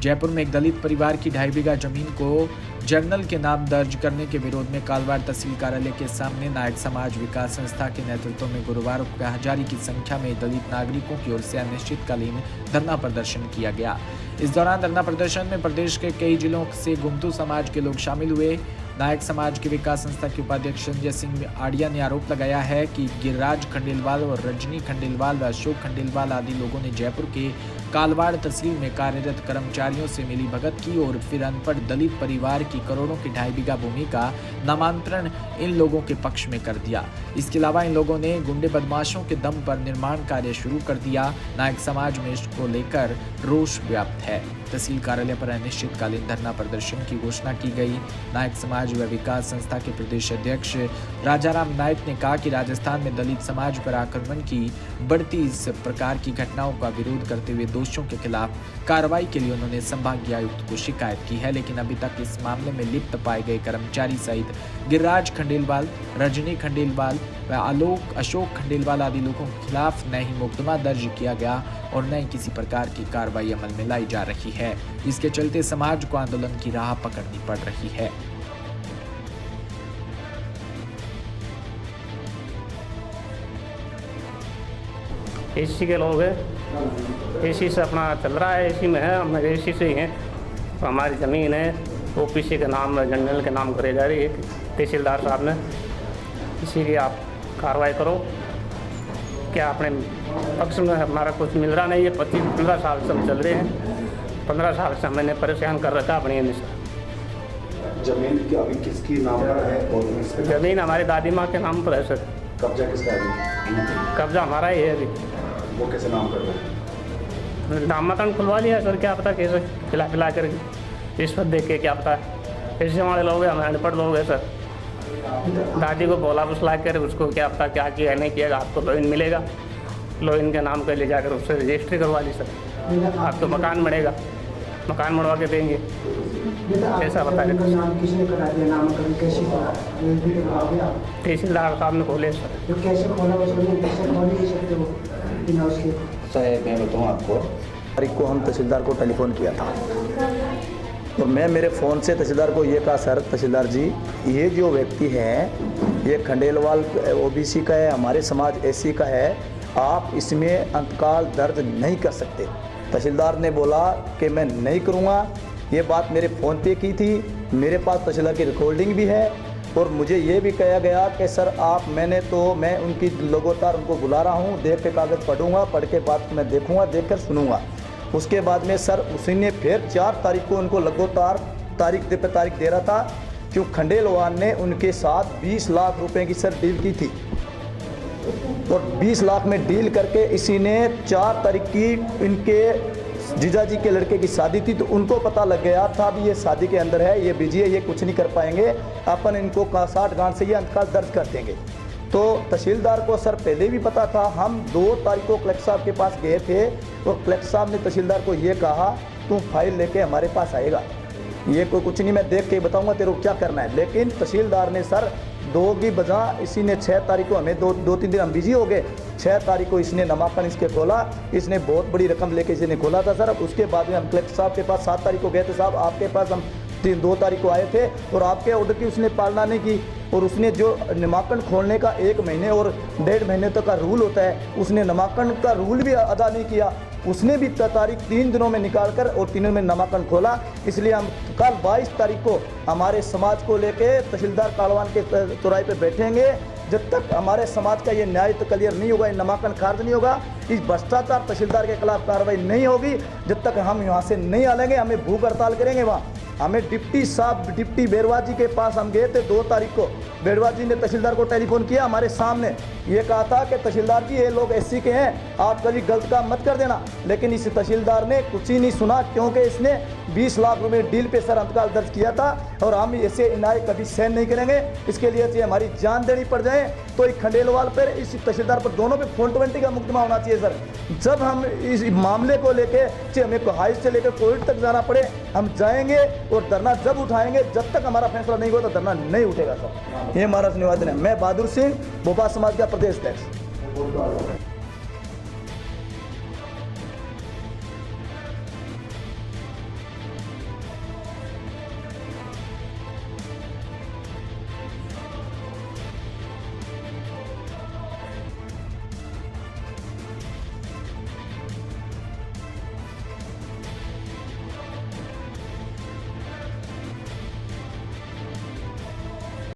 जयपुर में एक दलित परिवार की 2.5 बीघा जमीन को जर्नल के नाम दर्ज करने के विरोध में कालवाड़ तहसील कार्यालय के सामने नायक समाज विकास संस्था के नेतृत्व में गुरुवार को हजारों की संख्या में दलित नागरिकों की ओर से अनिश्चितकालीन धरना प्रदर्शन किया गया। इस दौरान धरना प्रदर्शन में प्रदेश के कई जिलों से गुमटू समाज के लोग शामिल हुए। नायक समाज के विकास संस्था के उपाध्यक्ष संजय सिंह आड़िया ने आरोप लगाया है कि गिरिराज खंडेलवाल और रजनी खंडेलवाल व अशोक खंडेलवाल आदि लोगों ने जयपुर के कालवाड़ तहसील में कार्यरत कर्मचारियों से मिली भगत की और फिर अनपढ़ दलित परिवार की करोड़ों की 2.5 बीघा भूमि का नामांतरण इन लोगों के पक्ष में कर दिया। इसके अलावा इन लोगों ने गुंडे बदमाशों के दम पर निर्माण कार्य शुरू कर दिया। नायक समाज में इसको लेकर रोष व्याप्त है। तहसील कार्यालय पर अनिश्चितकालीन धरना प्रदर्शन की घोषणा की गई। नायक समाज व विकास संस्था के प्रदेश अध्यक्ष राजाराम नायक ने कहा कि राजस्थान में दलित समाज पर आक्रमण की बढ़ती इस प्रकार की घटनाओं का विरोध करते हुए दोषियों के खिलाफ कार्रवाई के लिए उन्होंने संभागीय आयुक्त को शिकायत की है, लेकिन अभी तक इस मामले में लिप्त पाए गए कर्मचारी सहित गिरिराज खंडेलवाल, रजनी खंडेलवाल व अशोक खंडेलवाल आदि लोगों के खिलाफ न ही मुकदमा दर्ज किया गया और न ही किसी प्रकार की कार्रवाई अमल में लाई जा रही है। इसके चलते समाज को आंदोलन की राह पकड़नी पड़ रही है। एसी के लोग हैं, एसी से अपना चल रहा है, एसी में है, हम एसी से ही हैं। तो हमारी ज़मीन है ओपीसी के नाम जनरल के नाम करे जा रही है तहसीलदार साहब ने। इसी की आप कार्रवाई करो। क्या अपने पक्ष में हमारा कुछ मिल रहा नहीं है। 15 साल से हम चल रहे हैं, 15 साल से मैंने परेशान कर रखा अपनी जमीन की अभी किसकी नाम पर है? और ज़मीन हमारी दादी माँ के नाम पर है सर। कब्जा किसका है? कब्जा हमारा ही है अभी। वो कैसे नाम कर रहे हैं? नामांकन खुलवा लिया सर, क्या पता कैसे खिला करके रिश्वत देख के, क्या पता ऐसे हमारे लोग हैं, हमें अनपढ़ लोग हैं सर। दादी को बोला बुसला कर उसको क्या पता क्या किया नहीं किया, आपको लोइन मिलेगा, लोइन के नाम पर ले जाकर उससे रजिस्ट्री करवा ली सर। आपको मकान बढ़ेगा, मकान बनवा के देंगे, ऐसा बताया। तहसीलदार साहब ने खोले सर। मैं बताऊँ आपको, तारीख को हम तहसीलदार को टेलीफोन किया था और मैं मेरे फ़ोन से तहसीलदार को ये कहा, सर तहसीलदार जी ये जो व्यक्ति है ये खंडेलवाल ओबीसी का है, हमारे समाज एसी का है, आप इसमें अंतकाल दर्ज नहीं कर सकते। तहसीलदार ने बोला कि मैं नहीं करूँगा। ये बात मेरे फ़ोन पे की थी, मेरे पास तहसीलदार की रिकॉर्डिंग भी है और मुझे ये भी कहा गया कि सर आप मैं उनकी लगातार उनको बुला रहा हूँ, देख के कागज़ पढ़ूँगा, पढ़ के बात मैं देखूँगा, देख कर सुनूँगा। उसके बाद में सर उसी ने फिर 4 तारीख को उनको लगातार तारीख दे रहा था, क्यों खंडेलवाल ने उनके साथ 20 लाख रुपए की सर डील की थी और 20 लाख में डील करके इसी ने 4 तारीख की इनके जीजा जी के लड़के की शादी थी, तो उनको पता लग गया था भी ये शादी के अंदर है, ये बिजी है, ये कुछ नहीं कर पाएंगे, अपन इनको 60 गांठ से ये अंतकाल दर्ज कर देंगे। तो तहसीलदार को सर पहले भी पता था। हम 2 तारीख को कलेक्टर साहब के पास गए थे और कलेक्टर साहब ने तहसीलदार को ये कहा तू फाइल लेके हमारे पास आएगा, ये कोई कुछ नहीं, मैं देख के बताऊंगा तेरे को क्या करना है। लेकिन तहसीलदार ने सर 2 की बजाय इसी ने 6 तारीख को, हमें 2-3 दिन हम बिजी हो गए, 6 तारीख को इसने नामांकन इसके खोला, इसने बहुत बड़ी रकम लेके इसने खोला था सर। उसके बाद में हम कलेक्टर साहब के पास 7 तारीख को गए थे, साहब आपके पास हम 2 तारीख को आए थे और आपके ऑर्डर की उसने पालना नहीं की और उसने जो नामांकन खोलने का 1 महीने और 1.5 महीने तक का रूल होता है, उसने नामांकन का रूल भी अदा नहीं किया। उसने भी तारीख 3 दिनों में निकालकर और 3 दिनों में नामांकन खोला। इसलिए हम कल 22 तारीख को हमारे समाज को लेके तहसीलदार कालवान के चौराहे पे बैठेंगे। जब तक हमारे समाज का ये न्याय तो क्लियर नहीं होगा, ये नामांकन खारिज नहीं होगा, इस भ्रष्टाचार तहसीलदार के खिलाफ कार्रवाई नहीं होगी, जब तक हम यहाँ से नहीं आलेंगे, हमें भूख हड़ताल करेंगे। वहाँ हमें डिप्टी बेरवाज जी के पास हम गए थे 2 तारीख को। बेरवाज जी ने तहसीलदार को टेलीफोन किया हमारे सामने, ये कहा था कि तहसीलदार जी ये लोग एससी के हैं, आप कभी गलत काम मत कर देना। लेकिन इस तहसीलदार ने कुछ ही नहीं सुना, क्योंकि इसने 20 लाख रुपए डील पे सर अंतकाल दर्ज किया था और हम ऐसे अन्याय कभी सहन नहीं करेंगे। इसके लिए चाहिए हमारी जान देनी पड़ जाए तो एक खंडेलवाल पर, इस तहसीलदार पर, दोनों पे 420 का मुकदमा होना चाहिए सर। जब हम इस मामले को लेके चाहे हमें हाई से लेकर कोर्ट तक जाना पड़े, हम जाएंगे और धरना जब उठाएंगे, जब तक हमारा फैसला नहीं होगा तो धरना नहीं उठेगा सर। ये हमारा निवेदन है। मैं बहादुर सिंह, भोपाल समाज का प्रदेश अध्यक्ष।